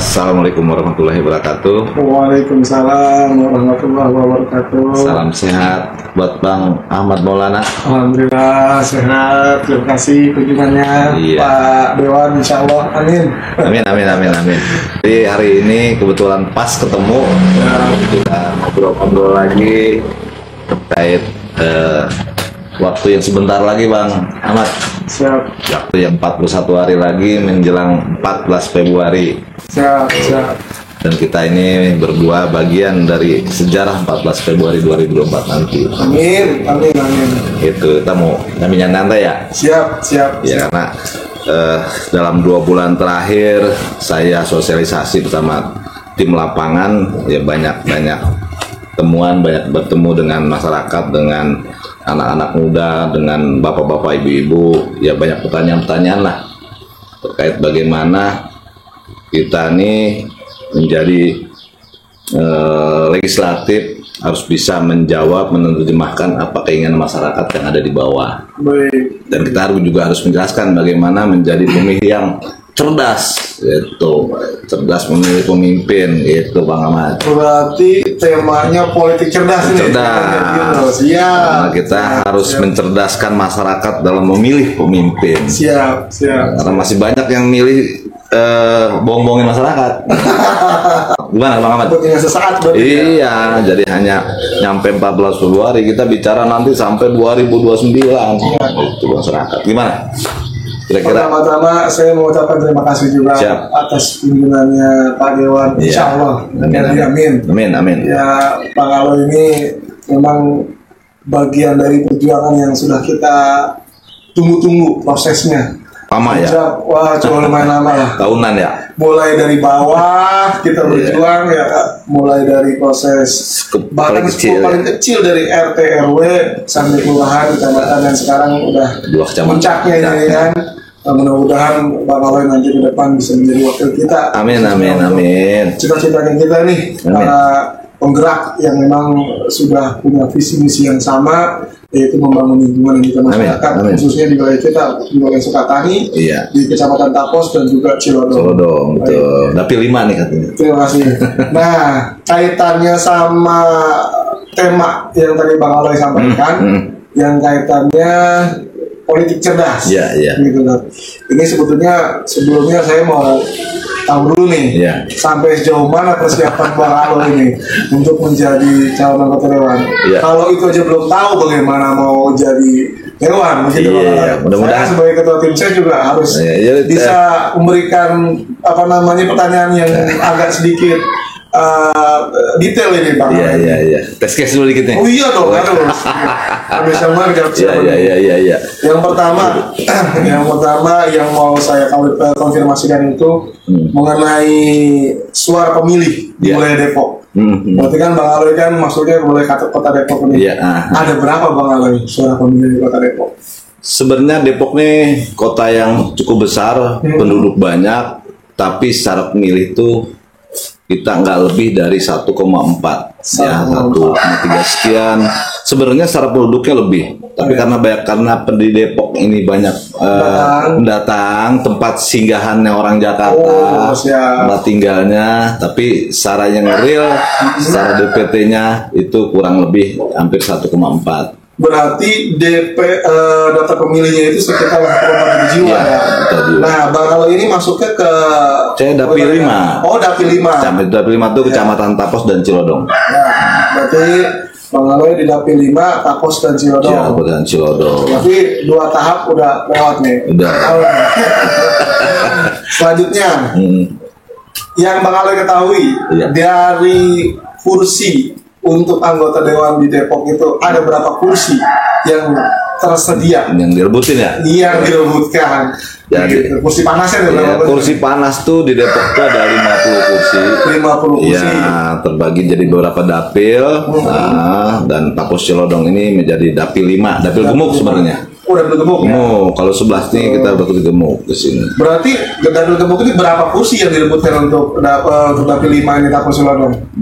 Assalamualaikum warahmatullahi wabarakatuh. Waalaikumsalam warahmatullahi wabarakatuh. Salam sehat buat Bang Ahmad Maulana. Alhamdulillah sehat. Terima kasih kunjungannya, Iya. Pak Dewan. Insya Allah, amin. Amin. Jadi hari ini kebetulan pas ketemu, kita ngobrol-ngobrol lagi terkait waktu yang sebentar lagi, Bang Ahmad. Siap. Waktu yang 41 hari lagi menjelang 14 Februari. Siap. Dan kita ini berdua bagian dari sejarah 14 Februari 2024 nanti. Amin. Itu kita mau nyami nyantai ya. Siap. Ya karena dalam 2 bulan terakhir saya sosialisasi bersama tim lapangan, ya banyak temuan, banyak bertemu dengan masyarakat, dengan anak-anak muda, dengan bapak-bapak, ibu-ibu, ya banyak pertanyaan-pertanyaan lah terkait bagaimana kita nih menjadi legislatif harus bisa menjawab, menerjemahkan apa keinginan masyarakat yang ada di bawah. Baik. Dan kita harus menjelaskan bagaimana menjadi pemilih yang cerdas, gitu, cerdas memilih pemimpin, gitu Bang Ahmad. Berarti temanya politik cerdas ini. Cerdas. Siap. Karena kita harus mencerdaskan masyarakat dalam memilih pemimpin. Siap. Karena masih banyak yang milih bohong-bohongin masyarakat. Gimana Bang Ahmad? Buatnya sesaat berarti. Iya, jadi hanya nyampe 14 Februari, kita bicara nanti sampai 2029. Itu masyarakat. Gimana? Kira-kira? Pertama-tama saya mengucapkan terima kasih juga atas kunjungannya Pak Dewan. Insya Allah. Amin. Ya, Pak Alo ini memang bagian dari perjuangan yang sudah kita tunggu-tunggu prosesnya. Lama ya? Wah, coba lumayan lama lah. Tahunan ya? Mulai dari bawah kita berjuang ya, mulai dari proses bahkan paling kecil dari RT RW sampai kelurahan, kecamatan, dan sekarang udah puncaknya ini kan. Mudah-mudahan Bang Aloy nanti ke depan bisa menjadi wakil kita. Amin. Cita-citanya kita nih, para penggerak yang memang sudah punya visi misi yang sama, yaitu membangun lingkungan di masyarakat, khususnya di wilayah kita, di wilayah Sukatani, di Kecamatan Tapos dan juga Cilodong. Betul. Dapil 5 nih katanya. Terima kasih. Nah, kaitannya sama tema yang tadi Bang Aloy sampaikan, yang kaitannya politik cerdas. Iya. Gitu kan. Ini sebelumnya saya mau tahu dulu nih, sampai sejauh mana persiapan Bang Aloy ini untuk menjadi calon anggota dewan. Kalau itu aja belum tahu bagaimana mau jadi dewan, begitu Bang. Mudah-mudahan sebagai ketua tim saya juga harus bisa memberikan pertanyaan yang agak sedikit detail ini Bang. Iya. Tes case dulu dikit nih. Oh iya dong, harus. Habis sama Iya. Yang pertama yang mau saya konfirmasikan itu mengenai suara pemilih di wilayah Depok. Berarti kan Bang Aloy kan maksudnya boleh kota Depok ini. Ada berapa Bang Aloy suara pemilih di kota Depok? Sebenarnya Depok nih kota yang cukup besar, penduduk banyak, tapi secara pemilih itu kita nggak lebih dari 1,4 ya, 1,3 sekian. Sebenarnya secara penduduknya lebih, tapi karena di Depok ini banyak pendatang, tempat singgahannya orang Jakarta, tempat tinggalnya, tapi secara yang real, secara DPT-nya itu kurang lebih hampir 1,4. Berarti data pemilihnya itu sekitar 1,7 jiwa ya. Nah, Bang Aloy ini masuknya ke Dapil 5. Oh, Dapil 5. Dapil 5 itu Kecamatan Tapos dan Cilodong. Berarti Bang Aloy di Dapil 5, Tapos dan Cilodong. Berarti 2 tahap udah lewat nih. Udah. Selanjutnya, yang Bang Aloy ketahui dari kursi untuk anggota dewan di Depok itu ada berapa kursi yang tersedia? Yang direbutin ya? Yang direbutkan. Jadi kursi panasnya ada berapa? Kursi panas tuh di Depok tuh ada 50 kursi. 50 kursi. Ya, terbagi jadi beberapa dapil. Dan Tapos Cilodong ini menjadi dapil 5, dapil gemuk sebenarnya. Oh, dapil gemuk ya? Kalau 11 nih kita dapil gemuk ke sini. Berarti dapil gemuk ini berapa kursi yang direbutkan untuk dapil 5 ini Tapos Cilodong?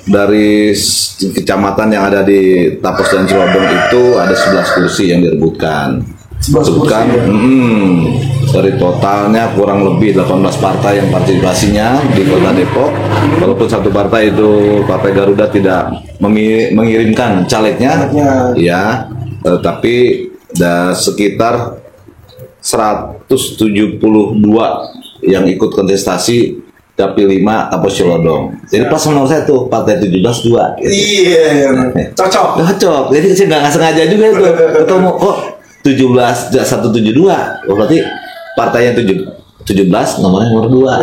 Dari kecamatan yang ada di Tapos dan Cilodong itu ada 11 kursi yang direbutkan. 11 kursi ya? dari totalnya kurang lebih 18 partai yang partisipasinya di Kota Depok. Walaupun satu partai itu Partai Garuda tidak mengirimkan calegnya, ya, tapi ada sekitar 172 yang ikut kontestasi Dapil 5 Tapos Cilodong. Jadi pas nomor 1 partai 17 2. Iya, cocok. Jadi saya nggak sengaja juga itu ketemu kok 17 172. Oh, berarti partainya 17 nomornya nomor 2.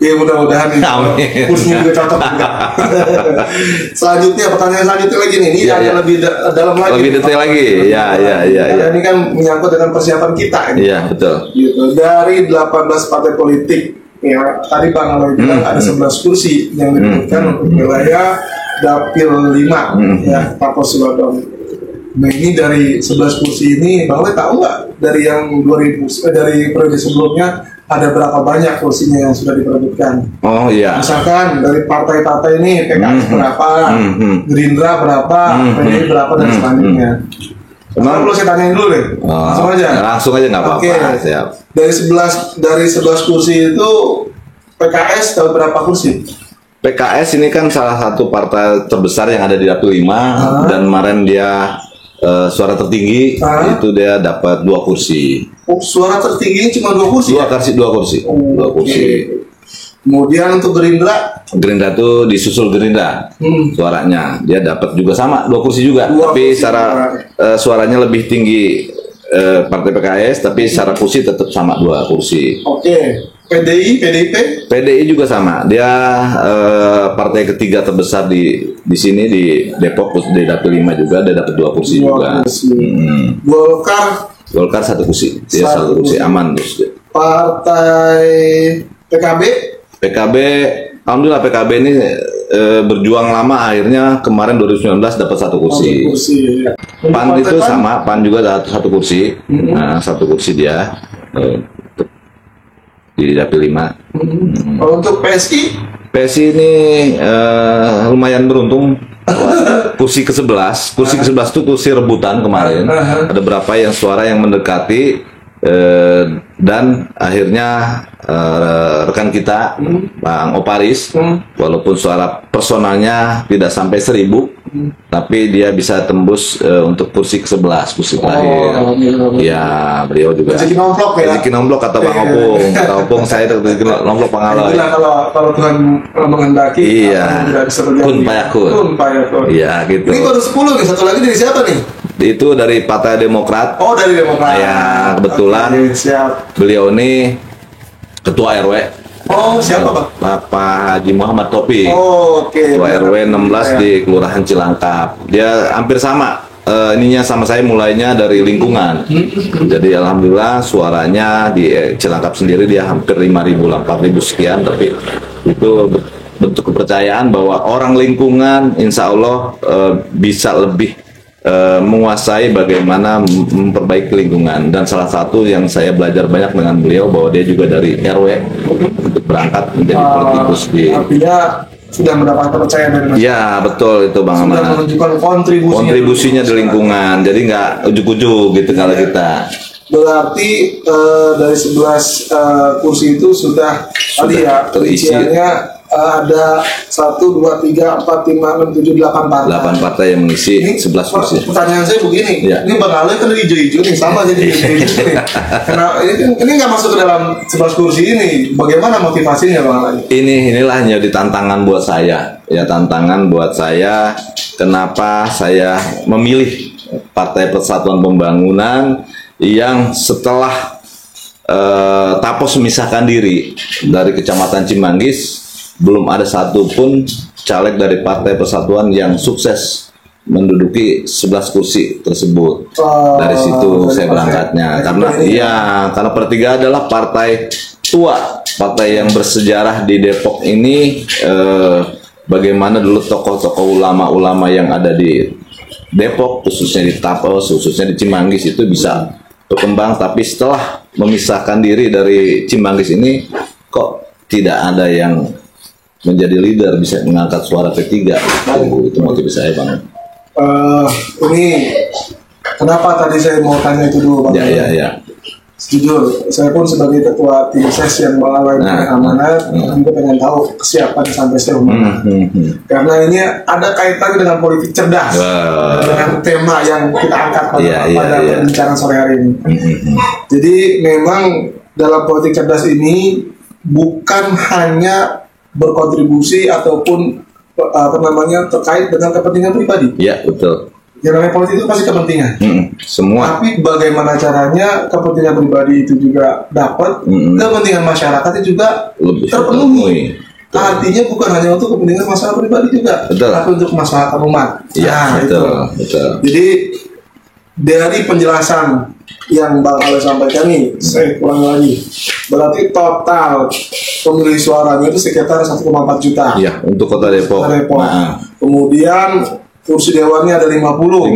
Iya, mudah-mudahan kursinya juga cocok juga. Selanjutnya pertanyaan selanjutnya lagi nih. Ini agak lebih dalam lagi. Lebih detail lagi. Ya. Ini kan menyangkut dengan persiapan kita ini. Iya, betul. Gitu. Dari 18 partai politik, ya tadi Bang Aloy bilang ada 11 kursi yang diberikan untuk wilayah Dapil 5 ya Tapos Cilodong. Nah, ini dari 11 kursi ini Bang Aloy tahu nggak dari yang 2000 dari periode sebelumnya ada berapa banyak kursinya yang sudah diperebutkan? Oh iya. Misalkan dari partai-partai ini PKS berapa, Gerindra berapa, PDI berapa dan selanjutnya. Perlu saya tanyain dulu deh. Langsung aja nggak apa-apa. Siap. Dari 11 kursi itu PKS tahu berapa kursi? PKS ini kan salah satu partai terbesar yang ada di Dapil 5 dan kemarin dia suara tertinggi itu dia dapat 2 kursi. Oh, suara tertinggi cuma 2 kursi? 2 kursi. Kemudian untuk Gerindra tuh disusul Gerindra suaranya dia dapat juga sama 2 kursi juga. Tapi secara suaranya lebih tinggi partai PKS, tapi secara kursi tetap sama 2 kursi. PDI juga sama. Dia partai ketiga terbesar di sini di Depok, di Dapil 5 juga dia dapat 2 kursi juga. Golkar 1 kursi. Dia 1 kursi aman terus. Partai PKB alhamdulillah PKB ini berjuang lama, akhirnya kemarin 2019 dapat 1 kursi. PAN itu sama, PAN juga dapat 1 kursi. Nah, 1 kursi dia di Dapil 5. Untuk PSI ini lumayan beruntung. Kursi ke-11 itu kursi rebutan kemarin. Ada berapa yang suara yang mendekati dan akhirnya rekan kita Bang Oparis walaupun suara personalnya tidak sampai 1000 tapi dia bisa tembus untuk kursi ke-11, kursi terakhir. Ya, beliau juga rezeki nomplok kata Bang Opung. Kata Opung saya rezeki nomplok Bang Aloy. Kalau Tuhan menghendaki kun payakun. Iya, gitu. Ini baru 10 nih, satu lagi dari siapa nih? Itu dari Partai Demokrat. Oh, dari Demokrat. Ya, kebetulan beliau ini ketua RW. Oh, siapa Pak? Bapak Haji Muhammad Topi. Oh, oke. Ketua RW 16 di Kelurahan Cilangkap. Dia hampir sama. Ininya sama saya mulainya dari lingkungan. Jadi alhamdulillah suaranya di Cilangkap sendiri dia hampir 5.000, 4.000 sekian. Tapi itu bentuk kepercayaan bahwa orang lingkungan insya Allah bisa lebih menguasai bagaimana memperbaiki lingkungan. Dan salah satu yang saya belajar banyak dengan beliau bahwa dia juga dari RW untuk berangkat menjadi politikus di. Artinya sudah mendapat kepercayaan dari masyarakat. Ya betul itu Bang Aman. Sudah menunjukkan kontribusinya di lingkungan. Jadi nggak ujuk-ujuk gitu kalau kita. Berarti dari 11 kursi itu sudah tadi ya terisi. Ada 1, 2, 3, 4, 5, 6, 7, 8 partai. 8 partai yang mengisi 11 kursi. Pertanyaan saya begini, ini Bang Aloy kan hijau-hijau nih, sama jadi hijau-hijau nih. Karena ini nggak masuk ke dalam 11 kursi ini. Bagaimana motivasinya Bang Aloy? Inilah jadi tantangan buat saya. Ya tantangan buat saya. Kenapa saya memilih Partai Persatuan Pembangunan yang setelah Tapos memisahkan diri dari Kecamatan Cimanggis, belum ada satupun caleg dari Partai Persatuan yang sukses menduduki 11 kursi tersebut. Dari situ saya berangkatnya. Karena Pertiga adalah partai tua, partai yang bersejarah di Depok ini. Bagaimana dulu tokoh-tokoh ulama-ulama yang ada di Depok, khususnya di Tapos, khususnya di Cimanggis itu bisa berkembang. Tapi setelah memisahkan diri dari Cimanggis ini, kok tidak ada yang menjadi leader, bisa mengangkat suara P3. Itu motivasi saya Bang. Ini kenapa tadi saya mau tanya itu dulu Bang? Ya. Jujur, saya pun sebagai ketua tim ses yang melawan amanat, juga pengen tahu kesiapan sampai sejauh mana. Karena ini ada kaitannya dengan politik cerdas, dengan tema yang kita angkat pada perbincangan sore hari ini. Jadi memang dalam politik cerdas ini bukan hanya berkontribusi ataupun terkait dengan kepentingan pribadi. Iya, betul. Yang namanya politik itu pasti kepentingan. Semua. Tapi bagaimana caranya kepentingan pribadi itu juga dapat, kepentingan masyarakat itu juga lebih terpenuhi. Artinya bukan hanya untuk kepentingan masyarakat pribadi juga, tapi untuk masyarakat umat. Iya, betul. Jadi dari penjelasan yang Bang Ale sampaikan nih, saya ulangi lagi. Berarti total pemilih suaranya itu sekitar 1,4 juta. Iya, untuk Kota Depok. Kemudian kursi dewannya ada 50.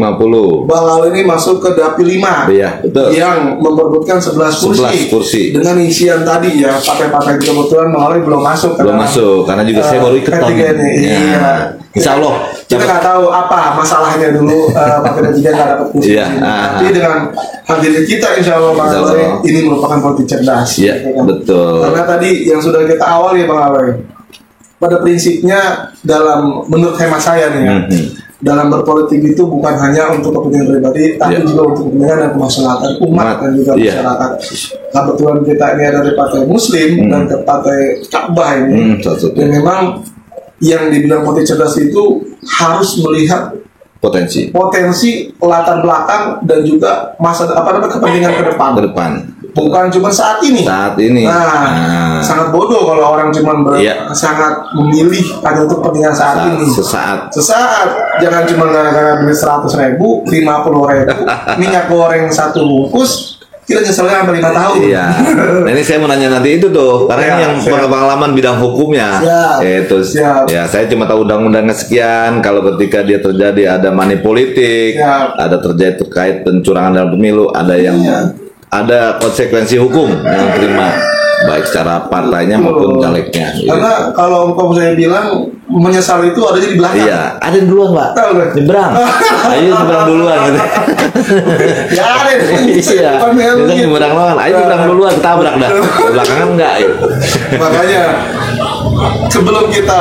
Bang Ale ini masuk ke dapil 5. Iya, betul. Yang memperebutkan 11 kursi. Dengan isian tadi ya, partai-partai kebetulan Bang Ale belum masuk. Karena juga saya baru ikut tahun ini. Iya. Insya Allah. Kita nggak tahu apa masalahnya dulu partai dan nggak dapat kursi. Tapi dengan hadirnya kita Insya Allah Bang Ale ini merupakan politik cerdas. Iya, betul. Karena tadi yang sudah kita awali Bang Ale, pada prinsipnya menurut hemat saya nih ya, dalam berpolitik itu bukan hanya untuk kepentingan pribadi, tapi juga untuk kepentingan dan kemaslahatan umat dan juga masyarakat. Kebetulan kita ini ada dari partai Muslim dan ke partai Ka'bah ini, dan memang yang dibilang politik cerdas itu harus melihat potensi latar belakang dan juga kepentingan ke depan. Bukan cuma saat ini. Sangat bodoh kalau orang cuma sangat memilih hanya untuk kepentingan saat ini. Sesaat. Jangan cuma gara-gara beli 100.000, 50.000, minyak goreng 1 bungkus, kita nyeselnya sampai 5 tahun. Iya. Nah, ini saya mau nanya nanti itu tuh, karena ini yang pengalaman bidang hukumnya. Ya, saya cuma tahu undang-undangnya sekian. Kalau ketika dia terjadi ada money politik, ada terkait pencurangan dalam pemilu, ada yang ada konsekuensi hukum yang terima baik secara partainya maupun calegnya. Karena kalau saya bilang menyesal itu ada di belakang. Iya, ada di duluan Pak. Nyebrang. Ayo nyebrang duluan gitu. Ya ada. Iya. Kita nyebrang lawan. Ayo nyebrang duluan, ketabrak dah. Belakangan enggak ya. Makanya sebelum kita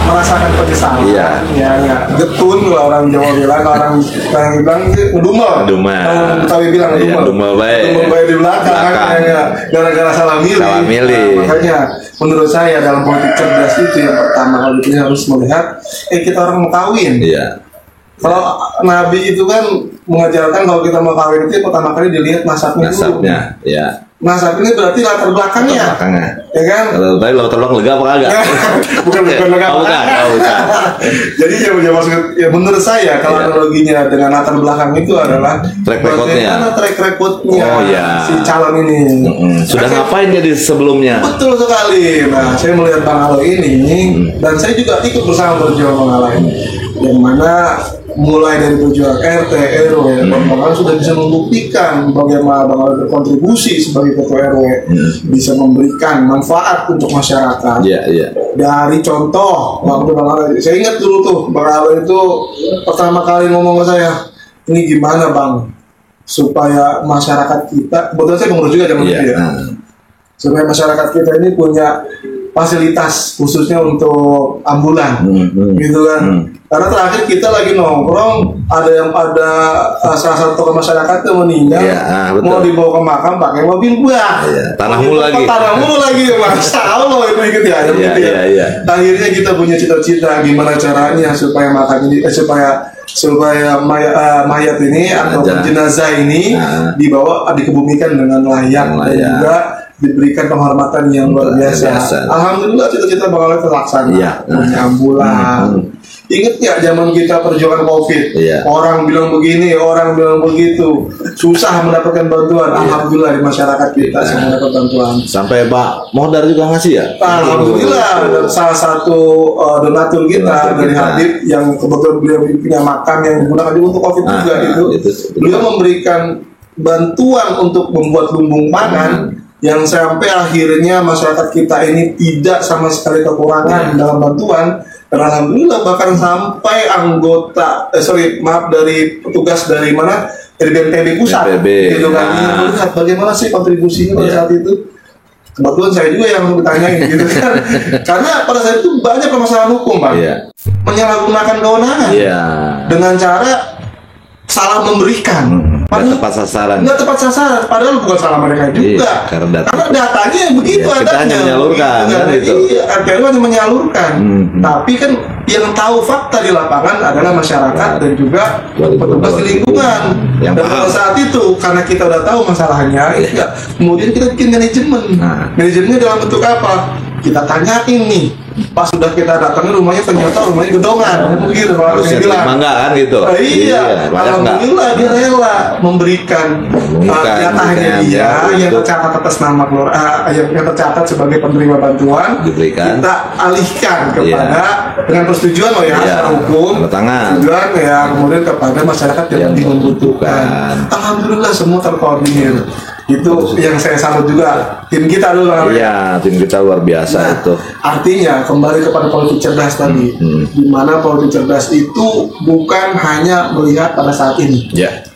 merasakan penyesalan, getun kalau orang Jawa bilang, orang bilang ngedumel. Kalau bilang ngedumel baik di belakang. Gara-gara salah milih. Makanya menurut saya dalam politik cerdas itu yang pertama kali kita harus melihat kita orang mau kawin. Kalau Nabi itu kan mengajarkan kalau kita mau kawin itu pertama kali dilihat nasabnya. Nasab ini berarti latar belakangnya. Ya kan? Tapi latar belakang lega apa kagak? Bukan lega. Bukan. Jadi yang maksud menurut saya kalau analoginya dengan latar belakang itu adalah track recordnya si calon ini. Sudah ngapain jadi sebelumnya? Betul sekali. Nah, saya melihat Bang Ale ini dan saya juga ikut bersama berjuang Bang Ale. Yang mana mulai dari perjuangan RT, RW, Bang Ale sudah bisa membuktikan bagaimana Bang Ale berkontribusi sebagai ketua RW, bisa memberikan manfaat untuk masyarakat. Dari contoh, waktu Bang Ale, saya ingat dulu tuh, Bang Ale itu pertama kali ngomong ke saya, ini gimana Bang, supaya masyarakat kita, kebetulan saya pengurus juga zaman itu ya, supaya masyarakat kita ini punya fasilitas khususnya untuk ambulan, gitu kan. Karena terakhir kita lagi nongkrong, ada salah satu tokoh masyarakat yang meninggal, mau dibawa ke makam pakai mobil buah, tanah mulu lagi, Masya Allah itu ikut ya. Akhirnya kita punya cita-cita gimana caranya supaya makam ini, supaya mayat ini atau jenazah ini dibawa dikebumikan dengan layak dan juga diberikan penghormatan yang luar biasa. Alhamdulillah cita-cita Bang Ale terlaksana. Punya ambulan. Ingat ya zaman kita perjuangan COVID, orang bilang begini, orang bilang begitu, susah mendapatkan bantuan. Alhamdulillah di masyarakat kita semua dapat bantuan. Sampai Pak Mohdar juga ngasih ya? Alhamdulillah, dan salah satu donatur kita dari Habib yang kebetulan beliau punya makam yang digunakan untuk COVID juga itu. Beliau memberikan bantuan untuk membuat lumbung pangan yang sampai akhirnya masyarakat kita ini tidak sama sekali kekurangan dalam bantuan. Dan alhamdulillah bahkan sampai dari petugas dari dari BNPB pusat, gitu kan, melihat bagaimana sih kontribusinya pada saat itu. Kebetulan saya juga yang ditanyain gitu kan, karena pada saat itu banyak permasalahan hukum, Pak, menyalahgunakan kewenangan dengan cara salah memberikan. Nggak tepat sasaran. Nggak tepat sasaran, padahal bukan salah mereka juga. Karena datanya begitu kita adanya. hanya menyalurkan, kan gitu. RPLU hanya menyalurkan. Tapi kan yang tahu fakta di lapangan adalah masyarakat dan juga petugas di lingkungan. Dan pada saat itu, karena kita udah tahu masalahnya, kemudian kita bikin manajemen. Manajemennya dalam bentuk apa? Kita tanyain nih, pas sudah kita datangin rumahnya, ternyata rumahnya gedongan, begitu kalau saya bilang. Enggak kan gitu. Iya, alhamdulillah dia rela memberikan datanya dia yang tercatat atas nama yang tercatat sebagai penerima bantuan, diberikan. Kita alihkan kepada dengan persetujuan secara hukum, persetujuan kemudian kepada masyarakat yang membutuhkan. Alhamdulillah semua terkoordinir. Itu yang saya salut juga tim kita dulu. Iya, tim kita luar biasa itu. Artinya kembali kepada politik cerdas tadi, di mana politik cerdas itu bukan hanya melihat pada saat ini,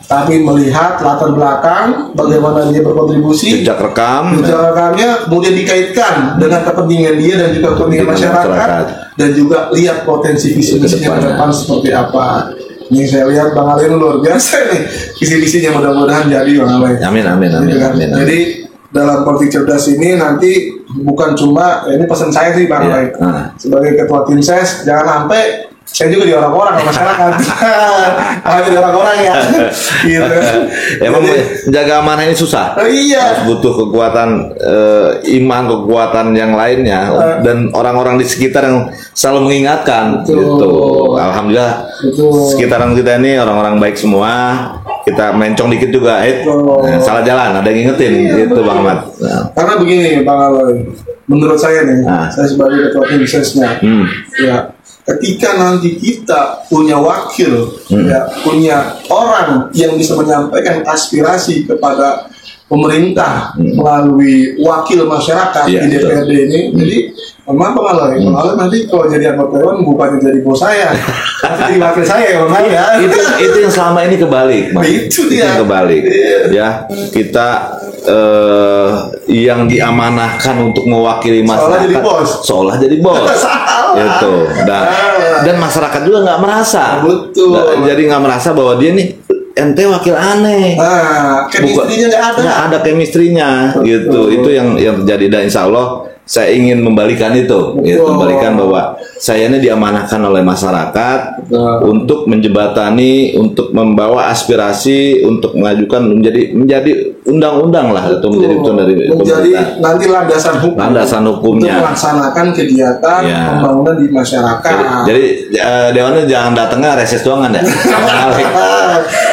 tapi melihat latar belakang, bagaimana dia berkontribusi, jejak rekamnya, kemudian dikaitkan dengan kepentingan dia dan juga kepentingan masyarakat, dan juga lihat potensi visi misinya ke depan seperti apa. Ini saya lihat Bang Ali luar biasa nih visi-visinya, mudah-mudahan jadi Bang Ali. Amin. Jadi dalam politik cerdas ini nanti bukan cuma ini pesan saya sih Bang Ali sebagai ketua tim ses, jangan sampai saya juga di orang-orang ke masyarakat. Jadi orang-orang ya. Gitu. Emang menjaga amanah ini susah. Iya. Butuh kekuatan iman, kekuatan yang lainnya dan orang-orang di sekitar yang selalu mengingatkan. Gitu. Alhamdulillah. Sekitaran kita ini orang-orang baik semua. Kita mencong dikit juga, salah jalan, ada yang ngingetin, gitu Bang Ahmad. Karena begini Bang Ali, menurut saya nih, saya sebagai ketua tim sesnya, ketika nanti kita punya wakil, punya orang yang bisa menyampaikan aspirasi kepada pemerintah melalui wakil masyarakat di DPRD ini, jadi memang pengaruh nanti kalau jadi anggota dewan bukannya jadi bos saya, tapi jadi wakil saya ya. Itu yang selama ini kebalik, Mas. Itu dia. Yang kebalik. Ya, kita yang diamanahkan untuk mewakili masyarakat seolah jadi bos. Gitu. Dan masyarakat juga nggak merasa. Betul. Jadi nggak merasa bahwa dia nih ente wakil aneh. Chemistry-nya nggak ada chemistry-nya gitu. Itu yang terjadi, dan insya Allah saya ingin membalikan itu, membalikan bahwa saya ini diamanahkan oleh masyarakat untuk menjembatani, untuk membawa aspirasi, untuk mengajukan menjadi undang-undang lah, atau menjadi nanti landasan hukumnya untuk melaksanakan kegiatan pembangunan di masyarakat. Jadi dewannya jangan datangnya reses doang ya.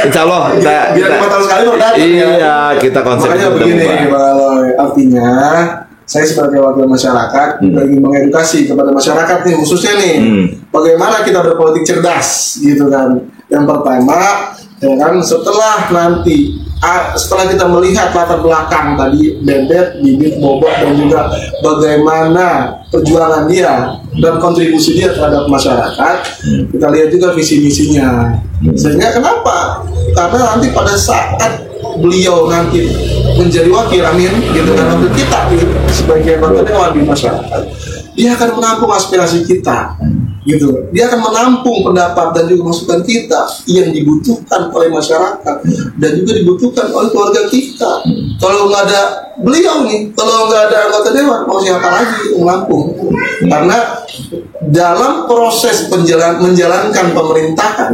Insya Allah kita 5 tahun sekali berdatang. Iya, kita konsep. Makanya begini, artinya saya sebagai wakil masyarakat juga ingin mengedukasi kepada masyarakat nih, khususnya nih bagaimana kita berpolitik cerdas gitu kan. Yang pertama setelah kita melihat latar belakang tadi Bebet, Bibit, Bobot, dan juga bagaimana perjuangan dia dan kontribusi dia terhadap masyarakat, kita lihat juga visi misinya. Sehingga kenapa? Karena nanti pada saat beliau nanti menjadi wakil, gitu kan, wakil kita sebagai anggota dewan di masyarakat, dia akan menampung aspirasi kita, gitu. Dia akan menampung pendapat dan juga masukan kita yang dibutuhkan oleh masyarakat dan juga dibutuhkan oleh keluarga kita. Kalau nggak ada beliau nih, kalau nggak ada anggota dewan, mau siapa lagi menampung? Karena dalam proses menjalankan pemerintahan,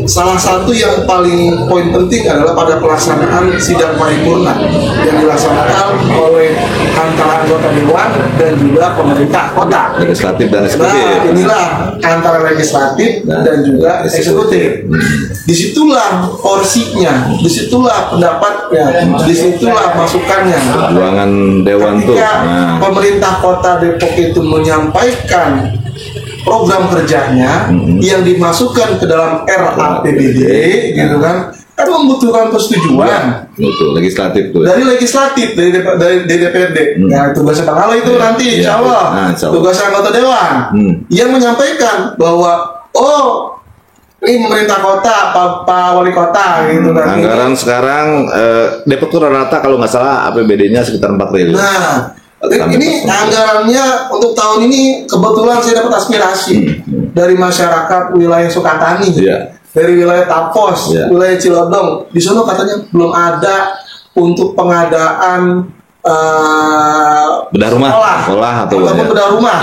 salah satu yang paling poin penting adalah pada pelaksanaan sidang paripurna yang dilaksanakan oleh antara anggota dewan dan juga pemerintah kota, legislatif dan eksekutif. Nah, inilah antara legislatif dan juga eksekutif. Disitulah porsinya, disitulah pendapatnya, disitulah masukannya. Perjuangan dewan tuh. Pemerintah Kota Depok itu menyampaikan program kerjanya yang dimasukkan ke dalam RAPBD, gitu kan membutuhkan persetujuan legislatif tuh, dari legislatif, dari DPRD. Nah, tugasnya Bang Ala itu nanti insya Allah tugas anggota dewan yang menyampaikan bahwa ini pemerintah kota, Pak Wali Kota gitu kan. Anggaran sekarang Depok tuh rata-rata kalau nggak salah APBD-nya sekitar 4 triliun. Nah, ini anggarannya untuk tahun ini kebetulan saya dapat aspirasi dari masyarakat wilayah Sukatani, dari wilayah Tapos, wilayah Cilodong. Di sana katanya belum ada untuk pengadaan bedah rumah, sekolah atau bedah rumah.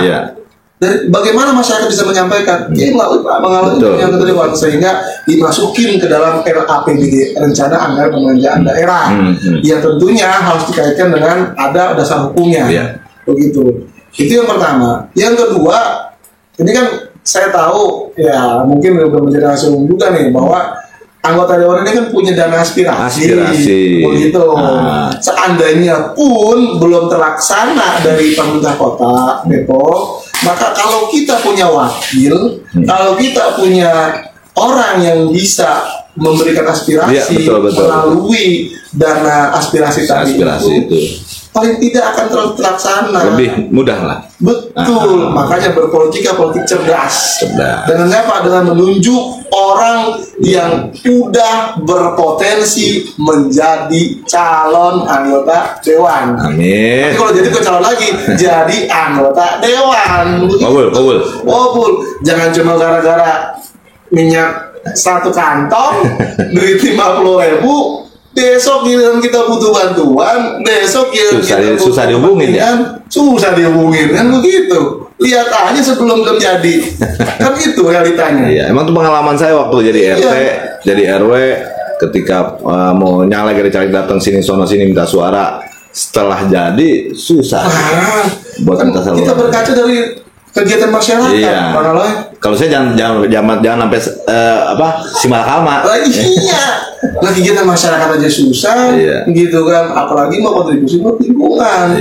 Dari bagaimana masyarakat bisa menyampaikan ini mengalami yang kedewan sehingga dimasukin ke dalam RAPBD, rencana anggaran pemanjaan daerah, yang tentunya harus dikaitkan dengan ada dasar hukumnya, begitu. Itu yang pertama. Yang kedua, ini kan saya tahu ya mungkin udah menjadi hasil juga nih bahwa anggota dewan ini kan punya dana aspirasi. Begitu. Seandainya pun belum terlaksana dari pemerintah kota Depok, maka kalau kita punya wakil, kalau kita punya orang yang bisa memberikan aspirasi melalui dana aspirasi tadi itu, paling tidak akan terlaksana. Lebih mudah lah. Betul, makanya berpolitik cerdas. Dengan apa? Dengan menunjuk orang yang udah berpotensi menjadi calon anggota dewan. Amin. Tapi kalau jadi bukan calon lagi, jadi anggota dewan. Kabul. Jangan cuma gara-gara minyak 1 kantong, duit 50.000. Besok giliran kita butuh bantuan, besok giliran susah dihubungin susah dihubungin kan begitu. Lihat aja sebelum terjadi. Kan itu realitanya. Iya, emang tuh pengalaman saya waktu jadi RT, jadi RW, ketika mau nyalek dari caleg datang sini sono sini minta suara, setelah jadi susah. Buat kan kita berkaca dari kegiatan masyarakat. Kalau saya jangan sampai si malakama. Iya. Lagi kegiatan masyarakat aja susah, gitu kan. Apalagi mau kontribusi buat lingkungan.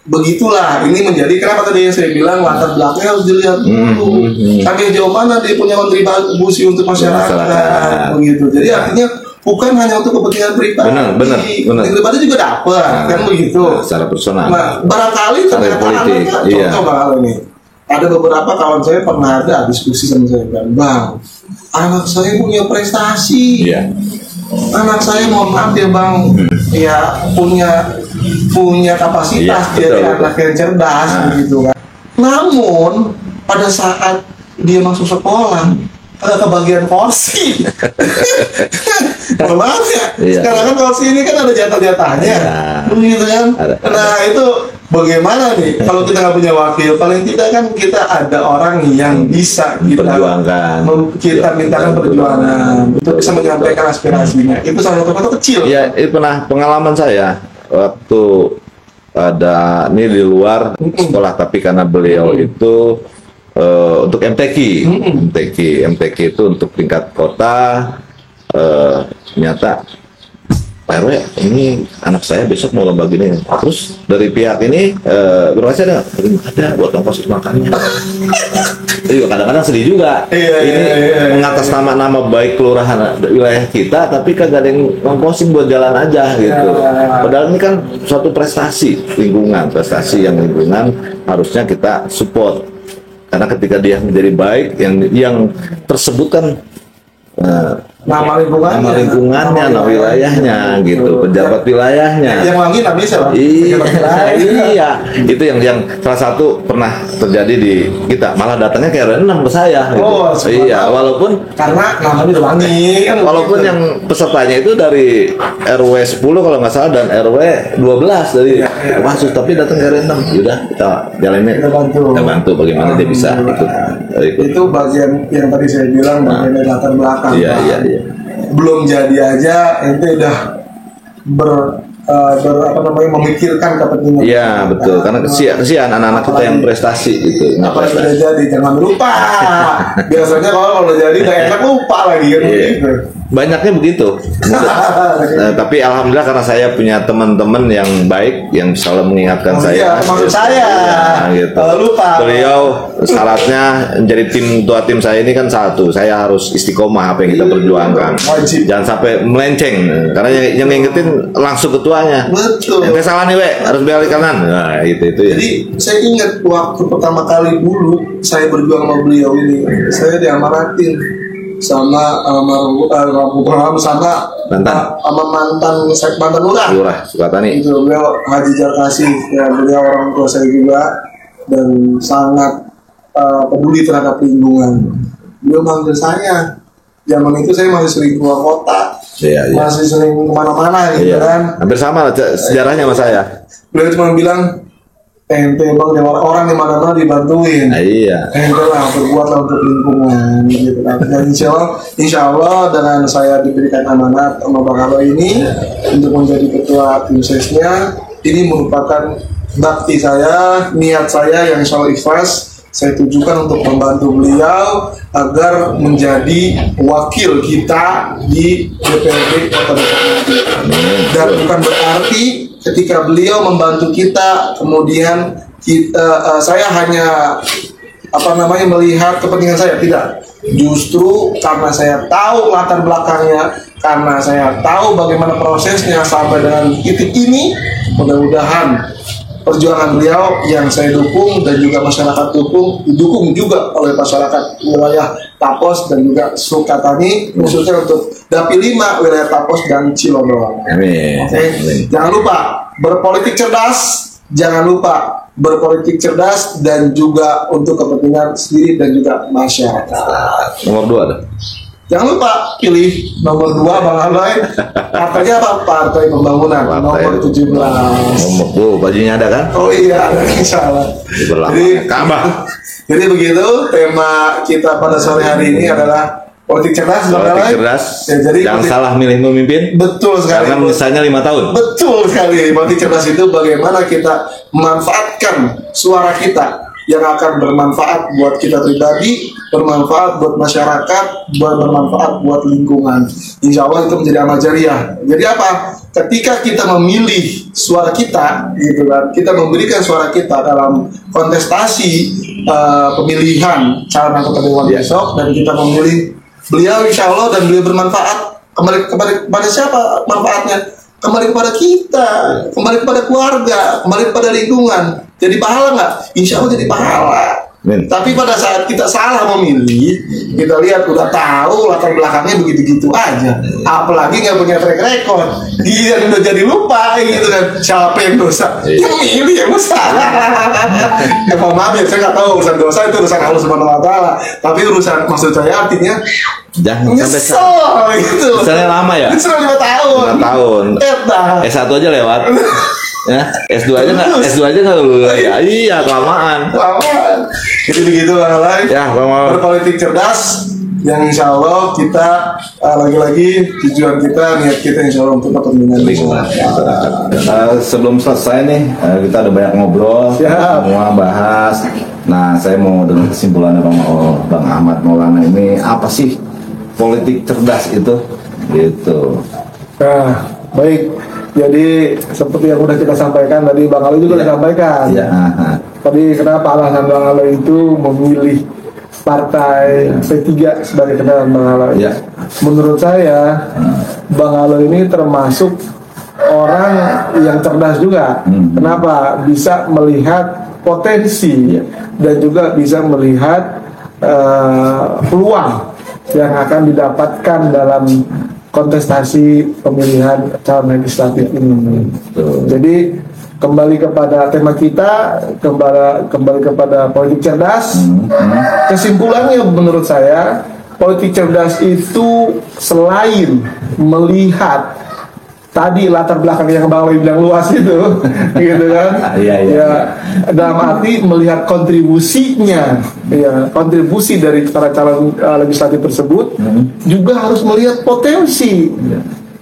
Begitulah. Ini menjadi kenapa tadi yang saya bilang latar belakangnya harus dilihat dulu. Sampai jauh mana dia punya kontribusi untuk masyarakat. Begitu. Jadi artinya bukan hanya untuk kepentingan pribadi. Benar. Pribadi juga dapat, kan begitu. Secara personal. Nah, barangkali secara politik. Coba hal ini. Ada beberapa kawan saya pernah ada diskusi sama saya, Bang, anak saya punya prestasi, anak saya mohon maaf ya Bang, ya punya kapasitas jadi anak yang cerdas, begitu kan. Namun pada saat dia masuk sekolah ada kebagian kursi. Maaf ya, sekarang kan kursi ini kan ada jatah-jatahnya, begitu kan. Nah itu bagaimana nih kalau kita nggak punya wakil, paling tidak kan kita ada orang yang bisa kita perjuangkan, kita mintakan perjuangan untuk bisa menyampaikan aspirasinya. Itu salah satu kata kecil. Ya, itu pernah pengalaman saya waktu ada ini di luar sekolah, tapi karena beliau itu untuk MTQ itu untuk tingkat kota, ternyata Pak RW, ini anak saya besok mau lomba gini. Terus dari pihak ini berkasih ada buat ongkos makannya. Itu kadang-kadang sedih juga. Ini mengatas nama baik kelurahan wilayah kita, tapi kagak ada yang ngongkosin buat jalan aja gitu. Padahal ini kan suatu prestasi lingkungan, harusnya kita support. Karena ketika dia menjadi baik, yang tersebut kan nama lingkungannya, nama wilayahnya, gitu, pejabat wilayahnya. Yang wangi nggak bisa, Bang. Iya, itu yang salah satu pernah terjadi di kita. Malah datangnya kayak 6 ke saya. Gitu. Walaupun karena namanya udah wangi. Walaupun yang pesertanya itu dari RW 10 kalau nggak salah dan RW 12 dari masuk, tapi datang ke RW 6. Yaudah kita jalanin. Kita bantu bagaimana dia bisa ikut. Itu bagian yang tadi saya bilang bagian latar belakang. Iya. Belum jadi aja ente udah memikirkan kepentingan. Iya betul, karena kesian anak-anak kita yang prestasi gitu. Apa yang udah jadi jangan lupa. Biasanya kalau udah jadi nggak enak lupa lagi kan. Banyaknya begitu. Tapi alhamdulillah karena saya punya teman-teman yang baik yang selalu mengingatkan saya. Maksud saya. Gitu. Lupa. Beliau syaratnya menjadi ketua tim saya ini kan satu, saya harus istiqomah apa yang kita perjuangkan. Jangan sampai melenceng. Karena yang ngingetin langsung ketuanya. Betul. Yang salah nih, harus balik kanan. Nah, itu ya. Jadi saya ingat waktu pertama kali dulu saya berjuang sama beliau ini, saya diamanatin sama almarhum sama mantan lurah Sukatani. itu beliau Haji Jarkasi, ya beliau orang tua saya juga dan sangat peduli terhadap lingkungan. Beliau manggil saya, zaman itu saya masih sering keluar kota, masih sering kemana-mana gitu kan. Hampir sama lah sejarahnya sama saya. Beliau cuma bilang, ente bang, orang di mana-mana dibantuin. Ente lah berbuatlah untuk lingkungan gitu kan. Dan insya Allah dengan saya diberikan amanat sama Bang Alo ini untuk menjadi ketua tim sesnya, ini merupakan bakti saya, niat saya yang insya Allah ikhlas. Saya tujukan untuk membantu beliau agar menjadi wakil kita di DPRD Kota Depok nanti. Dan bukan berarti ketika beliau membantu kita, kemudian saya hanya melihat kepentingan saya, tidak. Justru karena saya tahu latar belakangnya, karena saya tahu bagaimana prosesnya sampai dengan titik ini, mudah-mudahan perjuangan beliau yang saya dukung dan juga masyarakat didukung juga oleh masyarakat wilayah Tapos dan juga Sukatani, khususnya untuk Dapil 5 wilayah Tapos dan Cilodong. Amin. Okay? Jangan lupa berpolitik cerdas, dan juga untuk kepentingan sendiri dan juga masyarakat. Nomor 2 ada. Jangan lupa pilih nomor 2 Bang Aloy. Partainya apa? Partai Pembangunan. Nomor 17. Nomor bajunya ada kan? Oh iya, ada insya Allah. Jadi begitu tema kita pada sore hari ini adalah politik cerdas. Politik cerdas. Ya, jadi jangan salah milih pemimpin. Betul sekali. Karena misalnya 5 tahun. Betul sekali. Politik cerdas itu bagaimana kita memanfaatkan suara kita yang akan bermanfaat buat kita pribadi, bermanfaat buat masyarakat, bermanfaat buat lingkungan. Insya Allah itu menjadi amal jariah. Jadi apa? Ketika kita memilih suara kita, gitu kan, kita memberikan suara kita dalam kontestasi pemilihan calon anggota dewan besok, dan kita memilih beliau insya Allah dan beliau bermanfaat. Kembali kepada siapa manfaatnya? Kembali kepada kita, kembali kepada keluarga, kembali kepada lingkungan. Jadi pahala nggak? Insya Allah jadi pahala. Tapi pada saat kita salah memilih, kita lihat udah tahu latar belakangnya begitu-gitu aja. Apalagi nggak punya track record, dia udah jadi lupa gitu kan. Siapa yang dosa? Yang milih yang dosa. Ya mohon maaf ya, saya nggak tahu urusan dosa itu urusan Allah Subhanahu Wa Taala. Tapi urusan maksud saya artinya jangan sampai gitu. Misalnya lama ya? Sudah 5 tahun. 5 tahun. S1 aja lewat. Ya, S2 aja nggak lulus. Iya, kelamaan. Jadi begitu Bang Aloy. Ya, berpolitik cerdas yang insya Allah kita lagi-lagi tujuan kita, niat kita insya Allah untuk kepentingan lingkungan. Sebelum selesai nih, kita ada banyak ngobrol, semua bahas. Nah, saya mau dengar kesimpulannya Bang Ahmad Maulana ini, apa sih politik cerdas itu? Gitu. Nah, baik. Jadi seperti yang udah kita sampaikan tadi, Bang Aloy juga udah sampaikan. Tadi kenapa alasan Bang Aloy itu memilih partai P3 sebagai kendaraan Bang Aloy? Menurut saya, Bang Aloy ini termasuk orang yang cerdas juga. Kenapa? Bisa melihat potensi dan juga bisa melihat peluang yang akan didapatkan dalam kontestasi pemilihan calon legislatif ini. Jadi kembali kepada tema kita, kembali kepada politik cerdas. Kesimpulannya menurut saya, politik cerdas itu selain melihat tadi latar belakang yang Bang Aloy bilang luas itu, gitu kan? Ya, dalam arti melihat kontribusinya, kontribusi dari para calon legislatif tersebut, juga harus melihat potensi.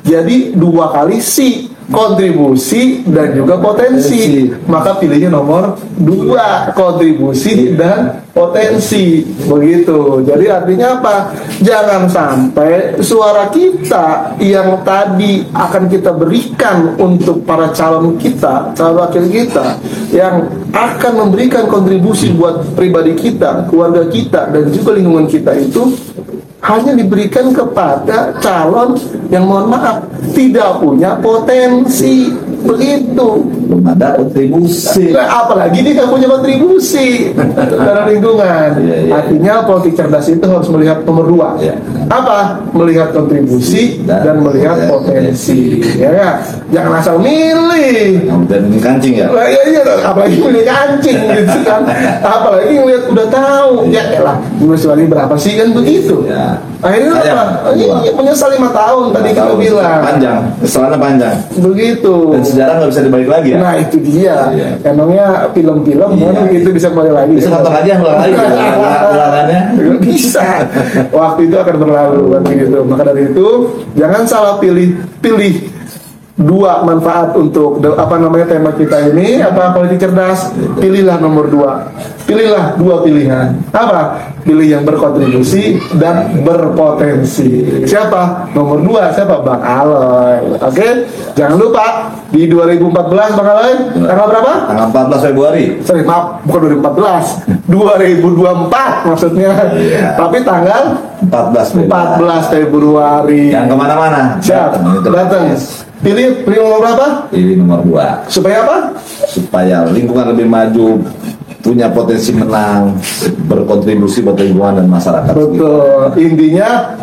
Jadi 2 kali si kontribusi dan juga potensi. Maka pilihnya nomor 2, kontribusi dan potensi. Begitu. Jadi artinya apa? Jangan sampai suara kita yang tadi akan kita berikan untuk para calon kita, calon wakil kita, yang akan memberikan kontribusi buat pribadi kita, keluarga kita, dan juga lingkungan kita itu hanya diberikan kepada calon yang mohon maaf tidak punya potensi. begitu. Belum ada kontribusi. Nah, apalagi dia nggak punya kontribusi terhadap lingkungan. Artinya politik cerdas itu harus melihat nomor 2. Apa? Melihat kontribusi dan melihat potensi. Ya kan? Jangan asal milih. Dan ini kancing ya. Nah, iya, apalagi milih kancing gitu kan. Apalagi ngeliat udah tahu. Ya elah, ini berapa sih kan begitu. Akhirnya apa? Ini menyesal 5 tahun tadi kita bilang. Panjang, kesalahannya panjang. Begitu. Dan sejarah nggak bisa dibalik lagi ya. Nah itu dia. Emangnya film-film kan itu bisa kembali lagi. Bisa nonton aja ulang lagi. Ulangannya bisa. Waktu itu akan berlalu kan begitu. Maka dari itu jangan salah pilih 2 manfaat untuk tema kita ini, politik cerdas. Pilihlah nomor 2. Pilihlah 2 pilihan. Apa? Pilih yang berkontribusi dan berpotensi. Siapa? Nomor 2 siapa? Bang Aloy. Oke? Jangan lupa di 2014 Bang Aloy tanggal berapa? Tanggal 14 Februari. Sorry, maaf, bukan 2014. 2024 maksudnya. Tapi tanggal 14 Februari. Yang kemana-mana. Siap. Datang. Pilih nomor berapa? Pilih nomor 2. Supaya apa? Supaya lingkungan lebih maju, punya potensi menang, berkontribusi buat lingkungan dan masyarakat. Betul. Intinya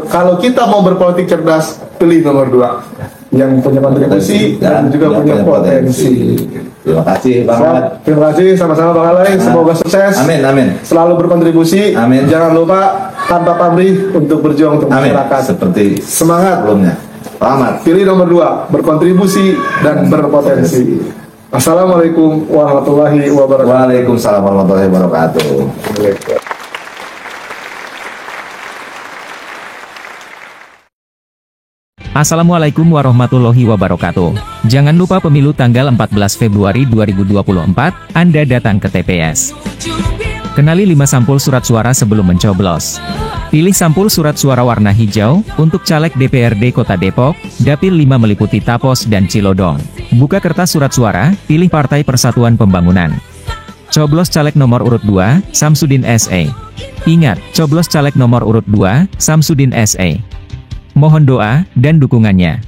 kalau kita mau berpolitik cerdas, pilih nomor 2 yang punya kontribusi dan juga punya potensi. Terima kasih Bang Ahmad. Terima kasih sama-sama Bang Aloy. Semoga sukses. Amin, amin. Selalu berkontribusi. Amin. Jangan lupa tanpa pamrih untuk berjuang untuk masyarakat. Seperti semangat sebelumnya. Selamat. Pilih nomor 2, berkontribusi dan berpotensi. Assalamualaikum warahmatullahi wabarakatuh. Waalaikumsalam warahmatullahi wabarakatuh. Assalamualaikum warahmatullahi wabarakatuh. Jangan lupa pemilu tanggal 14 Februari 2024, Anda datang ke TPS. Kenali 5 sampul surat suara sebelum mencoblos. Pilih sampul surat suara warna hijau, untuk caleg DPRD Kota Depok, Dapil 5 meliputi Tapos dan Cilodong. Buka kertas surat suara, pilih Partai Persatuan Pembangunan. Coblos caleg nomor urut 2, Samsudin SE. Ingat, coblos caleg nomor urut 2, Samsudin SE. Mohon doa dan dukungannya.